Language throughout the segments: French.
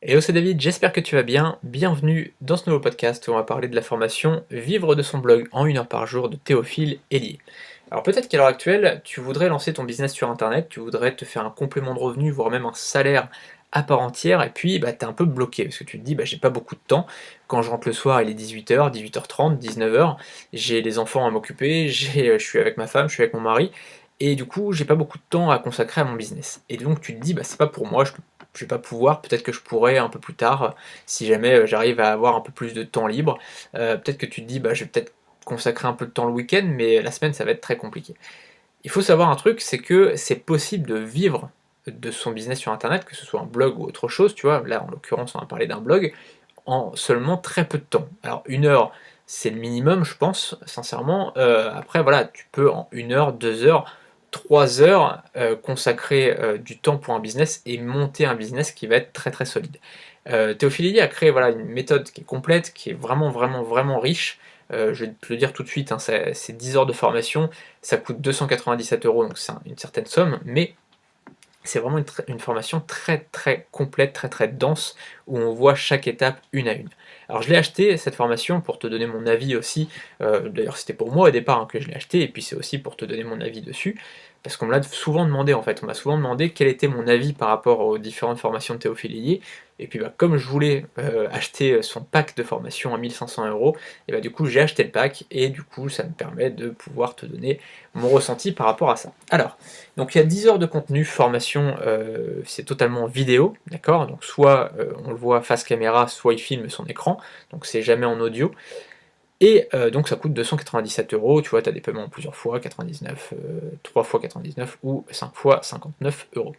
Hello, c'est David, j'espère que tu vas bien. Bienvenue dans ce nouveau podcast où on va parler de la formation Vivre de son blog en 1 heure par jour de Théophile Hélier. Alors peut-être qu'à l'heure actuelle, tu voudrais lancer ton business sur internet, tu voudrais te faire un complément de revenu, voire même un salaire à part entière, et puis t'es un peu bloqué parce que tu te dis j'ai pas beaucoup de temps. Quand je rentre le soir, il est 18h, 18h30, 19h, j'ai les enfants à m'occuper, je suis avec ma femme, je suis avec mon mari, et du coup j'ai pas beaucoup de temps à consacrer à mon business. Et donc tu te dis c'est pas pour moi, je vais pas pouvoir, peut-être que je pourrais un peu plus tard, si jamais j'arrive à avoir un peu plus de temps libre. Peut-être que tu te dis je vais peut-être consacrer un peu de temps le week-end, mais la semaine ça va être très compliqué. Il faut savoir un truc, c'est que c'est possible de vivre de son business sur internet, que ce soit un blog ou autre chose, tu vois, là en l'occurrence on va parler d'un blog, en seulement très peu de temps. Alors 1 heure, c'est le minimum je pense, sincèrement. Après voilà, tu peux en 1 heure, 2 heures, 3 heures consacrer du temps pour un business et monter un business qui va être très très solide. Théophile Hélier a créé voilà, une méthode qui est complète, qui est vraiment vraiment vraiment riche. Je vais te le dire tout de suite, hein, c'est 10 heures de formation, ça coûte 297 €, donc c'est une certaine somme, mais c'est vraiment une formation très très complète, très très dense, où on voit chaque étape une à une. Alors je l'ai acheté cette formation pour te donner mon avis aussi, d'ailleurs c'était pour moi au départ que je l'ai acheté, et puis c'est aussi pour te donner mon avis dessus, parce qu'on me l'a souvent demandé en fait, on m'a souvent demandé quel était mon avis par rapport aux différentes formations de Théophile Hélier, et puis comme je voulais acheter son pack de formation à 1 500 €, et du coup j'ai acheté le pack, et du coup ça me permet de pouvoir te donner mon ressenti par rapport à ça. Alors, donc il y a 10 heures de contenu, formation, c'est totalement vidéo, d'accord? Donc soit on le voit face caméra, soit il filme son écran, donc c'est jamais en audio. Et donc ça coûte 297 €, tu vois, tu as des paiements en plusieurs fois, 99, 3 fois 99 ou 5 fois 59 €.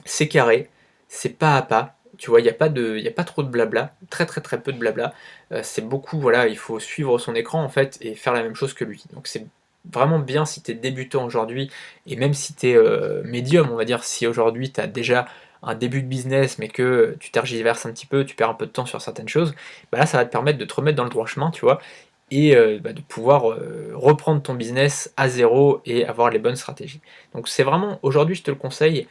C'est carré, c'est pas à pas, tu vois, il y a pas trop de blabla, très très très peu de blabla. C'est beaucoup, voilà, il faut suivre son écran en fait et faire la même chose que lui. Donc c'est vraiment bien si tu es débutant aujourd'hui, et même si tu es médium, on va dire, si aujourd'hui tu as déjà un début de business mais que tu tergiverses un petit peu, tu perds un peu de temps sur certaines choses, là ça va te permettre de te remettre dans le droit chemin, tu vois, et de pouvoir reprendre ton business à zéro et avoir les bonnes stratégies. Donc c'est vraiment, aujourd'hui je te le conseille,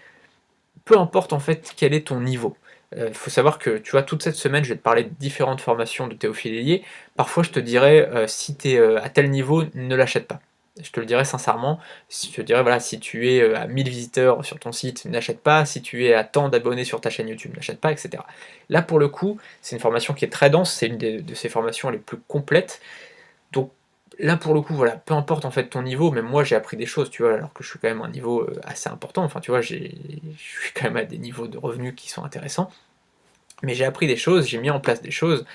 peu importe en fait quel est ton niveau. Il faut savoir que, tu vois, toute cette semaine, je vais te parler de différentes formations de Théophile Hélier. Parfois, je te dirais, si tu es à tel niveau, ne l'achète pas. Je te le dirais sincèrement. Je te dirais, voilà, si tu es à 1000 visiteurs sur ton site, n'achète pas. Si tu es à tant d'abonnés sur ta chaîne YouTube, n'achète pas, etc. Là, pour le coup, c'est une formation qui est très dense. C'est une de ces formations les plus complètes. Donc là, pour le coup, voilà, peu importe en fait ton niveau, même moi j'ai appris des choses, tu vois, alors que je suis quand même à un niveau assez important, enfin tu vois, je suis quand même à des niveaux de revenus qui sont intéressants, mais j'ai appris des choses, j'ai mis en place des choses,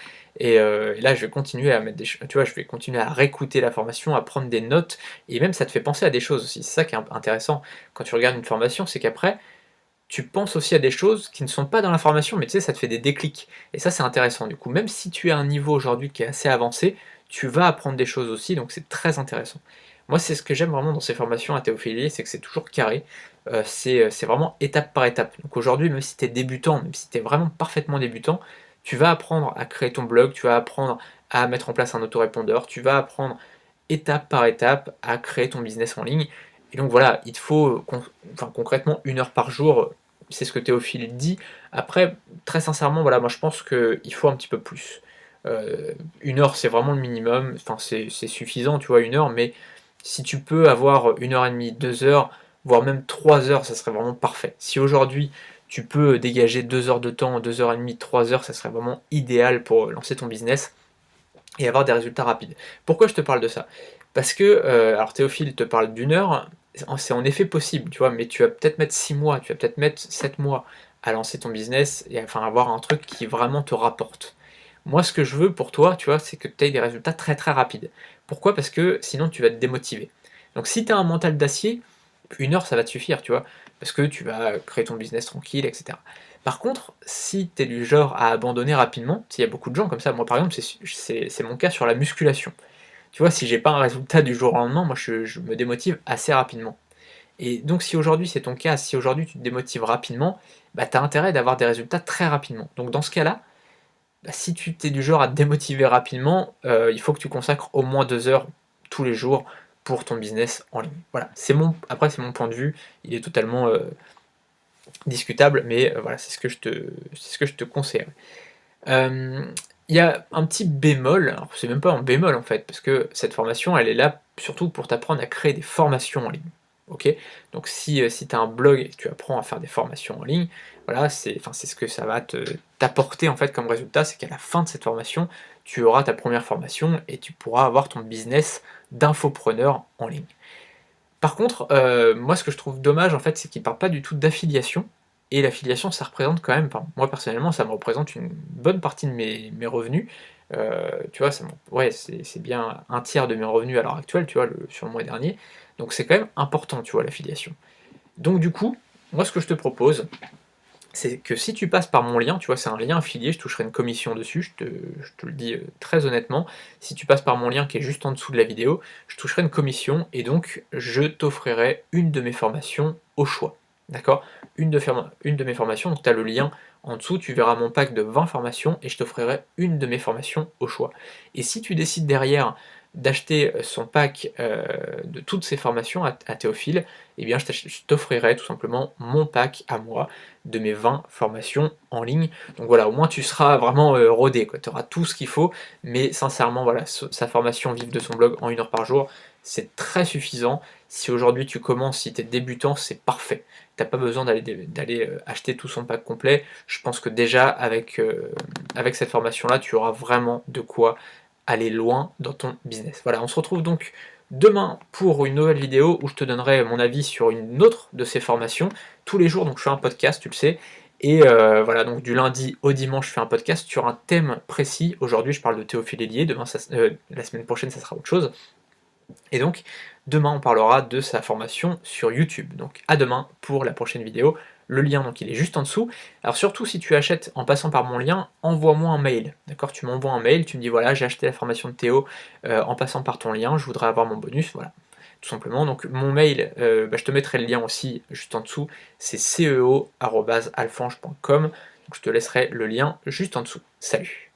et là je vais continuer à mettre tu vois, je vais continuer à réécouter la formation, à prendre des notes, et même ça te fait penser à des choses aussi, c'est ça qui est intéressant quand tu regardes une formation, c'est qu'après, tu penses aussi à des choses qui ne sont pas dans la formation, mais tu sais, ça te fait des déclics. Et ça, c'est intéressant. Du coup, même si tu es à un niveau aujourd'hui qui est assez avancé, tu vas apprendre des choses aussi, donc c'est très intéressant. Moi, c'est ce que j'aime vraiment dans ces formations à Théophile, c'est que c'est toujours carré, c'est vraiment étape par étape. Donc aujourd'hui, même si tu es débutant, même si tu es vraiment parfaitement débutant, tu vas apprendre à créer ton blog, tu vas apprendre à mettre en place un autorépondeur, tu vas apprendre étape par étape à créer ton business en ligne. Et donc voilà, il te faut enfin, concrètement 1 heure par jour, c'est ce que Théophile dit. Après, très sincèrement, voilà, moi je pense qu'il faut un petit peu plus. 1 heure c'est vraiment le minimum, enfin c'est suffisant, tu vois, 1 heure, mais si tu peux avoir 1 heure et demie, 2 heures, voire même 3 heures, ça serait vraiment parfait. Si aujourd'hui tu peux dégager 2 heures de temps, 2 heures et demie, 3 heures, ça serait vraiment idéal pour lancer ton business et avoir des résultats rapides. Pourquoi je te parle de ça? Parce que, alors Théophile te parle d'1 heure, c'est en effet possible, tu vois, mais tu vas peut-être mettre 6 mois, tu vas peut-être mettre 7 mois à lancer ton business et enfin avoir un truc qui vraiment te rapporte. Moi, ce que je veux pour toi, tu vois, c'est que tu aies des résultats très très rapides. Pourquoi? Parce que sinon tu vas te démotiver. Donc si tu as un mental d'acier, 1 heure ça va te suffire, tu vois, parce que tu vas créer ton business tranquille, etc. Par contre, si tu es du genre à abandonner rapidement, il y a beaucoup de gens comme ça, moi par exemple, c'est mon cas sur la musculation. Tu vois, si j'ai pas un résultat du jour au lendemain, moi je me démotive assez rapidement. Et donc si aujourd'hui c'est ton cas, si aujourd'hui tu te démotives rapidement, tu as intérêt d'avoir des résultats très rapidement. Donc dans ce cas-là, si tu t'es du genre à te démotiver rapidement, il faut que tu consacres au moins 2 heures tous les jours pour ton business en ligne. Voilà, après c'est mon point de vue, il est totalement discutable, mais voilà, c'est ce que je te conseillerais. Hem, il y a un petit bémol, alors c'est même pas un bémol en fait, parce que cette formation, elle est là surtout pour t'apprendre à créer des formations en ligne. OK? Donc si tu as un blog et que tu apprends à faire des formations en ligne, voilà, c'est ce que ça va t'apporter en fait comme résultat, c'est qu'à la fin de cette formation, tu auras ta première formation et tu pourras avoir ton business d'infopreneur en ligne. Par contre, moi ce que je trouve dommage en fait, c'est qu'ils parlent pas du tout d'affiliation et l'affiliation ça représente quand même, enfin moi personnellement ça me représente une bonne partie de mes revenus. Tu vois? Ouais, c'est bien un tiers de mes revenus à l'heure actuelle, tu vois? Sur le mois dernier. Donc c'est quand même important, tu vois, l'affiliation. Donc du coup, moi ce que je te propose, c'est que si tu passes par mon lien, tu vois, c'est un lien affilié, je toucherai une commission dessus, je te le dis, très honnêtement. Si tu passes par mon lien qui est juste en dessous de la vidéo, je toucherai une commission et donc je t'offrirai une de mes formations au choix. D'accord? Une de mes formations, donc tu as le lien en dessous, tu verras mon pack de 20 formations et je t'offrirai une de mes formations au choix. Et si tu décides derrière d'acheter, son pack, de toutes ces formations à Théophile, eh bien je t'offrirai tout simplement mon pack à moi de mes 20 formations en ligne. Donc voilà, au moins tu seras vraiment rodé, quoi. Tu auras tout ce qu'il faut, mais sincèrement, voilà, sa formation Vivre de son blog en 1 heure par jour, c'est très suffisant. Si aujourd'hui tu commences, si tu es débutant, c'est parfait. T'as pas besoin d'aller acheter tout son pack complet. Je pense que déjà avec cette formation-là, tu auras vraiment de quoi aller loin dans ton business. Voilà, on se retrouve donc demain pour une nouvelle vidéo où je te donnerai mon avis sur une autre de ces formations. Tous les jours, donc je fais un podcast, tu le sais. Et voilà, donc du lundi au dimanche, je fais un podcast sur un thème précis. Aujourd'hui, je parle de Théophile Hélier. La semaine prochaine, ça sera autre chose. Et donc, demain, on parlera de sa formation sur YouTube. Donc, à demain pour la prochaine vidéo. Le lien, donc, il est juste en dessous. Alors, surtout, si tu achètes en passant par mon lien, envoie-moi un mail. D'accord? Tu m'envoies un mail, tu me dis voilà, j'ai acheté la formation de Théo en passant par ton lien, je voudrais avoir mon bonus. Voilà, tout simplement. Donc, mon mail, je te mettrai le lien aussi juste en dessous. C'est ceo@alfange.com. Donc, je te laisserai le lien juste en dessous. Salut!